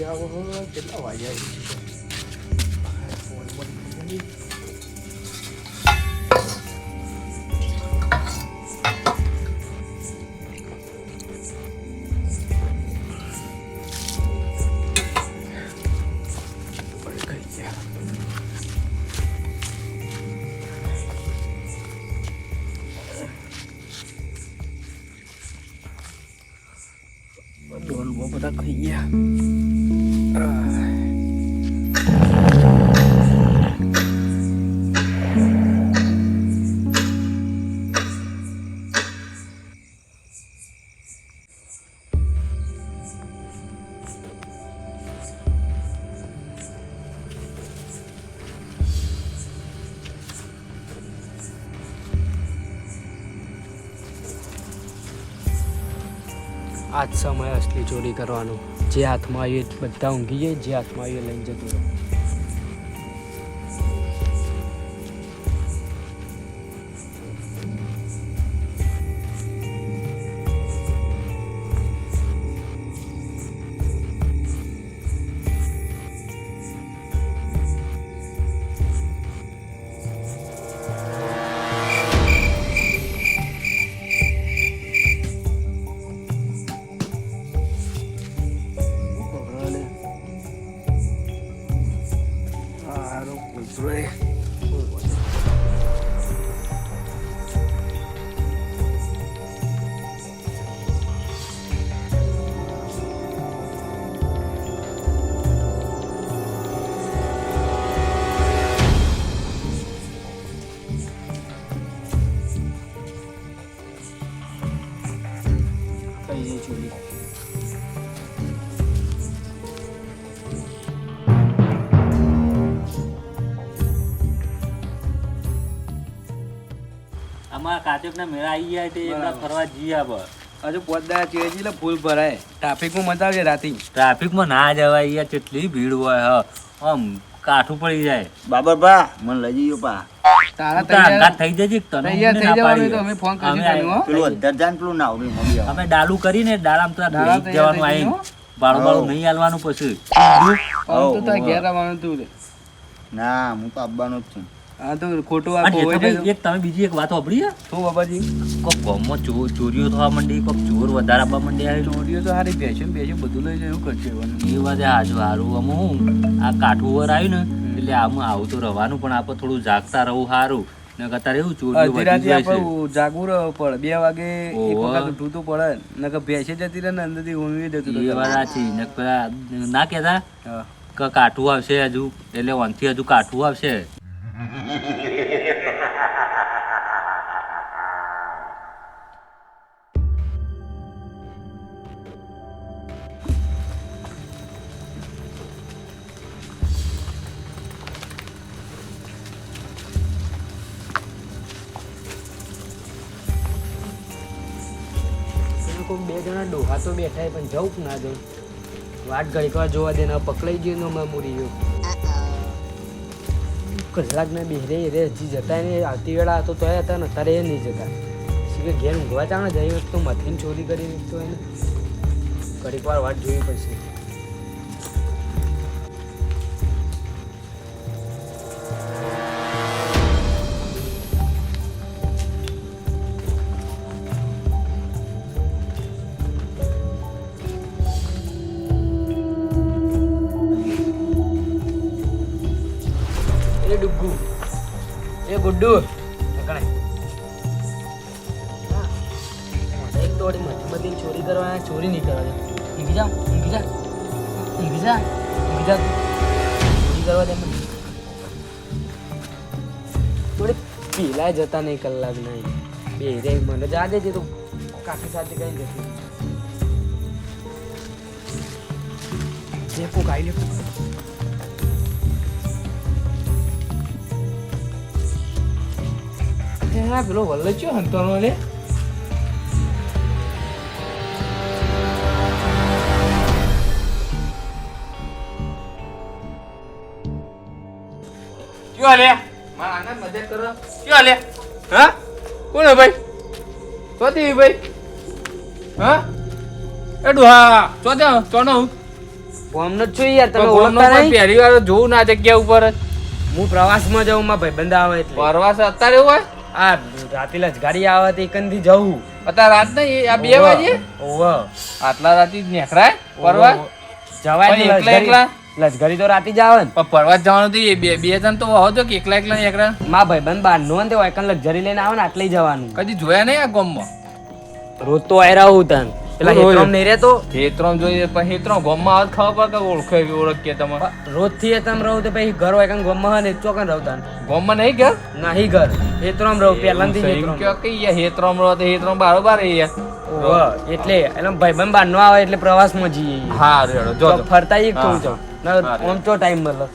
વાગ્યા કેટલા વાગ્યા બધા ખાઈ ગયા. આજ સમય અસલી ચોરી કરવાનો. જે હાથમાં આવ્યું બધા ઊંઘી જાય, જે હાથમાં આવ્યું લઈને જતું રહે. કાચકના મેળા આવી ગયા તે એકલા ફરવા જઈએ આપણે. હજુ પોતદાર ચીજ એટલે ફૂલ ભરાય. ટ્રાફિકમાં મજા આવે રાતે. ટ્રાફિકમાં ના જવાય યાર, કેટલી ભીડ હોય. આમ કાઠું પડી જાય. બાબરભા મને લઈ જઈએ પા. તારા તૈયાર થઈ જજે. તૈયાર થઈ જવાનું તો અમે ફોન કરી દેવાનો. પેલું અંદર જાન પેલું ના આવડી મમ્મી અમે ડાલુ કરીને ડાલામ તો જવાનું આઈ બાળું બાળું નહીં હાલવાનું પછી. તો તાર ઘેર આવવાનું તું. ના હું તો આવવાનો જ છું. હા તો ખોટું આપો હોય એક તમે બીજી એક વાત સાંભળી? શું બાબાજી? કોક ગામમાં ચોરીઓ થવા માંડી, કોક ચોર વધારે આપવા માંડી. ચોરીઓ તો સારી ભેંસો બધું લઈ જાય એવું કરશે. એ વાત હાજુ સારું. અમે હું આ કાઠું વર આવ્યું ને એટલે આમાં આવું તો રહેવાનું, પણ આપણે થોડું જાગતા રહેવું સારું. ને અત્યારે એવું ચોરીઓ જાગવું રહેવું પડે. 2 વાગે એક વખત ઉઠવું તો પડે. નકર ભેંસે જતી રહે ને અંદરથી ઊંઘી જતું. એ વાત સાચી. ને પેલા ના કહેતા કે કાઠું આવશે હજુ, એટલે વનથી હજુ કાઠું આવશે. કોઈ 2 જણા ડોહા તો બેઠા પણ જવું કે ના જવું? વાટ ઘડીક વાર જોવા દે. પકડાઈ ગયો ને મૂરી ગયો. કલાક ને બેહરે રે હજી જતા ને આવતી વેળા હતો તો હતા ને અત્યારે એ નહીં જતા. કે ઘેર ઊંઘવા ચાણે જઈ તો મથીને ચોરી કરી તો એને ઘડીક વાર વાટ જોવી પડશે. ડુગ્ગુ એ ગુડ્ડુ એક તોડી મધી ચોરી કરવા, ચોરી નહીં કરવા. ઊંઘી જા ઊંઘી જા ઊંઘી જા ઊંઘી જા. ચોરી કરવા દે મને. થોડી પીલા જતા નહીં કલાક નહીં બે રે. મને જા દેજે તું કાકી સાથે કઈ જતી જે કોક આવી લે. પેલો વલ્લચ્યો હંતોનો લે. ક્યો લે મારા આના મદદ કરો. ક્યો લે? હા કોણ હે ભાઈ? સોતી ભાઈ? હા એ ડોહા સોતે ચોનો ગોમનો જ છું યાર, તમે પણ ઓળખતા ગામનો નહીં? પહેલી વાર જોઉં ના જગ્યા ઉપર જ. હું પ્રવાસમાં જાઉં, મારા ભાઈબંધ આવે એટલે. પરવાસ અત્યારે એવું હોય આ રાતે લજગાડી આવે તો એકંદી જવું. અત્યારે રાત નહીં આ 2 વાગે ઓવે. આટલા રાતે જ નીકળાય પરવા જવાય પણ નહીં એકલા એકલા? લજગાડી તો રાતે જ આવે ને. પણ પરવા જવાનું તો એ બે જણ તો હોવ તો કે એકલા એકલા નીકળે. મારા ભાઈબંધ બહારનો હોય ને તે એકન લક્ઝરી લઈને આવે ને આટલે જવાનું. કદી જોયા નહીં આ ગામમાં રોજ તો આયરા હું તન પેલા રોજ? હેતરામ નહીં રહેતો હેત્રોમ જોઈએ પણ હેત્રોમ ગામમાં આવે તો ખબર પડે કે ઓળખે એવી ઓળખીએ તમે રોજ થી હેતરામ રહું તો પછી ઘર હોય કાંઈ ગામમાં હોય ને ચોકન રહું ગામમાં નહીં ગયા નહીં ઘર હેતરામ રહું પહેલાથી હેતરામ. હેત્રોમ રહો તો હેત્રોમ બારોબાર ઓવે. એટલે ભાઈબંધ બહારનો આવે એટલે પ્રવાસમાં જઈએ. હા રેડો જો તો ફરતા ઈ હા. કહું છું હા, આમ ચો ટાઈમ મળે.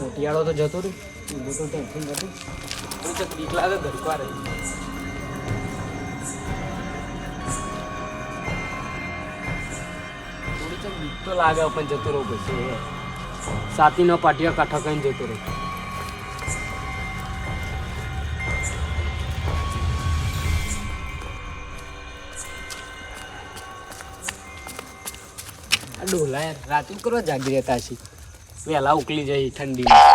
મોટિયાળો તો જતો રહ્યું, ઊભો તો ટેન્શન નથી. કોઈ ચક બીક લાગે ઘરકો રહી. થોડી ચક બીક તો લાગે પણ જતો રહું પછી. સાતીનો પાટિયા કાંઠા કઈને જતો રહું. આ ડોલા યાર રાતે કરવા જાગી રહેતા છે. વહેલા ઉકલી જાય ઠંડીમાં.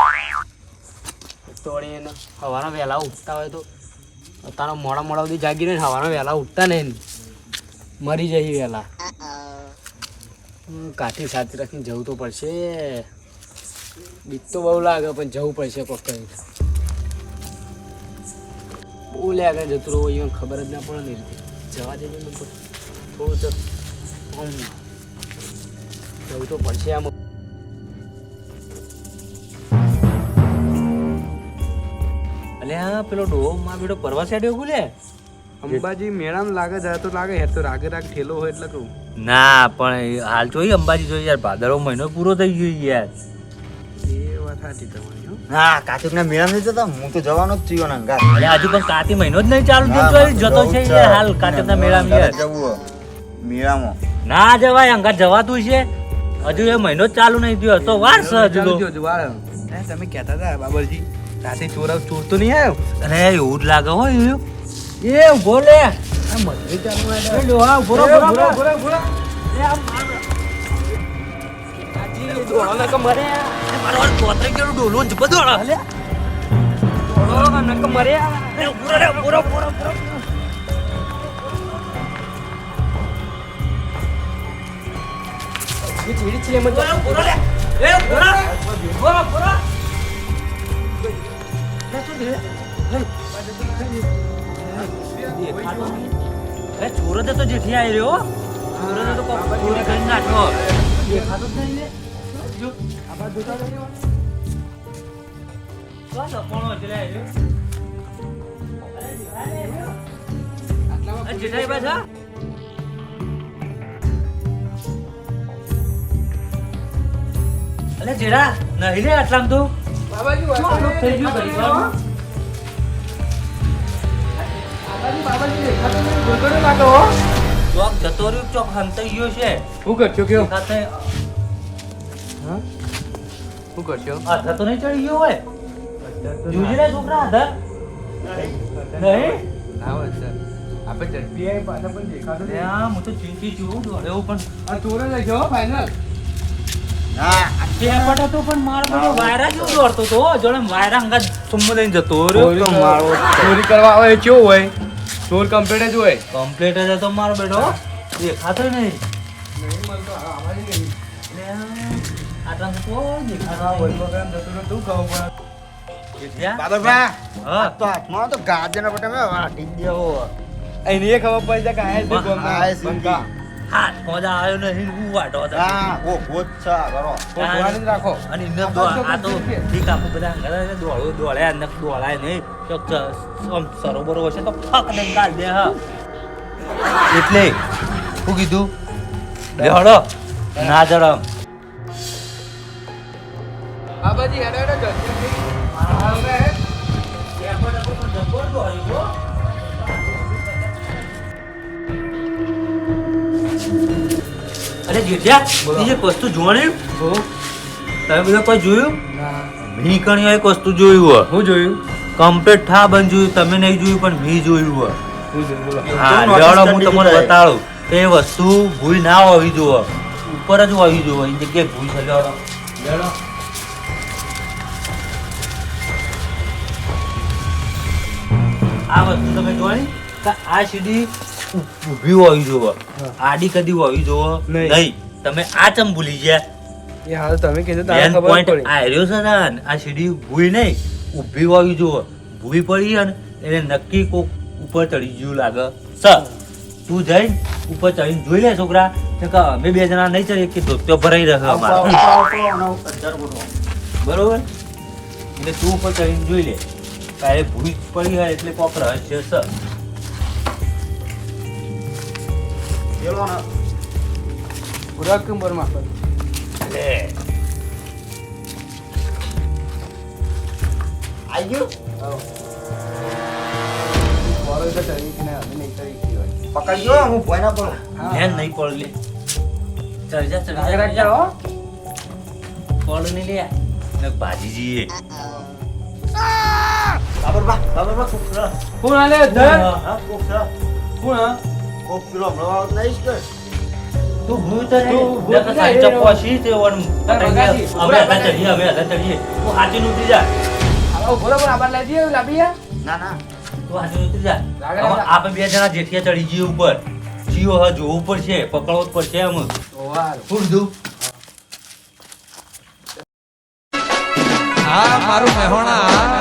તોડી એને સવારે વહેલા ઉઠતા હોય તો તારા મોડા સુધી જાગી રહીને સવારે વહેલા ઉઠતા નહીં મરી જાય વહેલા. કાઠી સાથે રાખીને જવું તો પડશે. બીક તો બહુ લાગે પણ જવું પડશે કોક કઈ. બહુ લાગે જતું રહું અહીંયા ખબર જ ના પડે ને રીતે જવા દે થોડું તો જવું તો પડશે આમ. અલ્યા પેલો ડોહો માં બેડો પરવા સાડ્યો ગુલે અંબાજી મેળામાં લાગે જાય તો લાગે હે તો રાગે રાગ ઠેલો હોય એટલે કહું. ના પણ હાલ જોઈ અંબાજી જોઈ યાર ભાદરવો મહિનો પૂરો થઈ ગયો યાર. એ વાત સાચી તમારી હો. ના કાર્તિકના મેળામાં નહીં જતા, હું તો જવાનો જ છું ને અંગાત. અરે હજુ પણ કાતી મહિનો જ નહીં ચાલુ થયો તો જતો છે યાર હાલ કાતરના મેળામાં યાર. જવું હોય મેળામાં. ના જવાય અંગાત જવાતું છે હજુ એ મહિનો જ ચાલુ નહીં થયો તો વાર છે હજુ તો. જોજો વાળ. તમે કહેતા હતા બાબરજી રાતે ચોર તો નહીં આવ્યો. અરે એવું જ લાગે હો એવું. એ ઉભો લે આ મજૂરી ચાલુ એ ડોહા ઉભો રહો, ઉભો રહો. મરે મારો હાલ કોતરે ગયો ડોલો જ બધો હાલે. મરે એ ઉભો રહો, ઉભો રહો, ઉભો રહો, ઉભો રહો. ચીડી ચીડી મત ઉભો રહો લે. એ ઉભો રહો. ઉભો રહો, ઉભો રહો. અરે ચોરો તો જેઠી આવી રહ્યો. ચોરો તો કોક ચોરી કરી નાખ્યો. દેખાતો જ નહીં લે. જો આ બાજુ જોતા રહ્યો. કોણ લપણો છે લે આવ્યો? અરે દેખાય ને. આ જેઠાઈ પાછા. અલે જેડા નહીં લે આટલામ તો. બાબાજી શું આટલું થઈ ગયું ગરીબમાં? બાબાજી દેખાતો નહીં, ગોગડો લાગો હો. ચોક જતો રહ્યો ચોક હંતાઈ ગયો છે. શું કરશો કયો? દેખાતે હા શું કરશો? આધા તો નહીં ચડી ગયો હોય. જોજે રે છોકરા આધા. નહીં? ના હોય સર આપણે ઝડપી આવી પાછા પણ દેખાતો અરે નહીં. આ હું તો ચીંચી છું દોડ્યો પણ આ ચોર જ હશે હો ફાઇનલ. ના ચેપટ હતો પણ મારો બધો વાયરા જેવો દોડતો હતો જોડે વાયરા અંગા સુમ્મ લઈને જતો રહ્યો ચોરી તો મારો ચોરી કરવા આવે એ કેવું હોય? ચોર કમ્પ્લીટ જ હોય. કમ્પ્લીટ જ હતો મારો બેટો દેખાતો નહીં. નહીં મળતો આવાજ નહીં. આટલા તો કોઈ દેખાતો આ નહીં. વલભગ્રામ જતો રહ્યો તું ખબર પડે. જેઠિયા? બાબરભા હા. તો હાથમાં તો ગાજરના પટ્ટા મેં વાટી દેવો. એને એ ખબર પડી જાય કે આયા છે ગોમના. આ સિંગા. હાથ મોજા આવ્યો નહીં હું વાટો હતો. હા ઓ ભોજ છે કરો. ભગવાન જ રાખો. અને એમને આ તો ઠીક આપણે બધા અંગારા દોડ્યા અંદર દોડાય નહીં તો આમ સરોવર હશે તો ફક દઈને કાઢ દે હા. એટલે શું કીધું બેહડો ના જડમ. બાબાજી હેડો હેડો જલ્દી. આવે હે. અરે જેઠિયા બીજી એક વસ્તુ જોવાની તમે બધા કોઈ જોયું મી કણી એક વસ્તુ જોયું હોય હું જોયું કમ્પ્લીટ થા બન જોયું તમે નહીં જોયું પણ મી જોયું હોય હું જોયું બોલો હા notice લેવડો હું કરી તમને દીધું બતાડું કે એ વસ્તુ ભૂલ ના હોવી જોવે ઉપર જ હોવી જોવે એ જગ્યાએ ભૂલ છે લેવડો આ વસ્તુ તમે જોવાની કે આ સીડી ઊભી હોવી જોવે આડી કદી હોવી જોવે નહીં. નહીં તમે આ ચમ ભૂલી ગયા એ હાલ તમે કીધું તારે મેન ખબર પોઈન્ટ પડી આર્યો છે ને આ સીડી ભૂઈ નહીં ઊભી હોવી જોવે ભૂઈ પડી છે ને એને નક્કી કોક ઉપર ચડી ગયું લાગે સર તું જઈને ઉપર ચડીને જોઈ લે છોકરા તો કે અમે બે જણા નહીં ચડીએ કે ધોત્યો ભરાઈ રહ્યો અમારો બરોબર એટલે તું ઉપર ચડીને જોઈ લે તારે ભૂઈ પડી હોય એટલે કોક રહસ્ય છે પેલો ને પૂરા કુંભરમાં એટલે આઈ ગયું વાળો તો ટરી કે ના અમે નહીં કરી હોય પકડી ગયો હું ભોય ના પડું ધ્યાન નહીં પડ લે ચડી જા ચડી આગળ જા કરો પડ નહીં લે ને ભાજી જઈએ બાબરબા કુકરા કોણ આલે ધર હા કુકરા કોણ હા? કોક પેલો હમણાં આવતો નહીં જ કે તું ભૂત તો તું નહીં ભૂત નકર સાઈ નહીં. ચપ્પો છી તે વન બગાજી. અમે હતા ચડીએ તું હાથી નું ઉતરી જા આવો બોલો બોલો આબાર લઈ જઈએ લાવીએ ના ના તું હાથી નું ઉતરી જા લાગે, હવે લાગે. આપણે બે જણા જેઠિયા ચડી જઈએ ઉપર જીઓ હ જોવું પડશે પકડવો જ પડશે એમ ઓવાર શું કીધું હા મારું મહેણા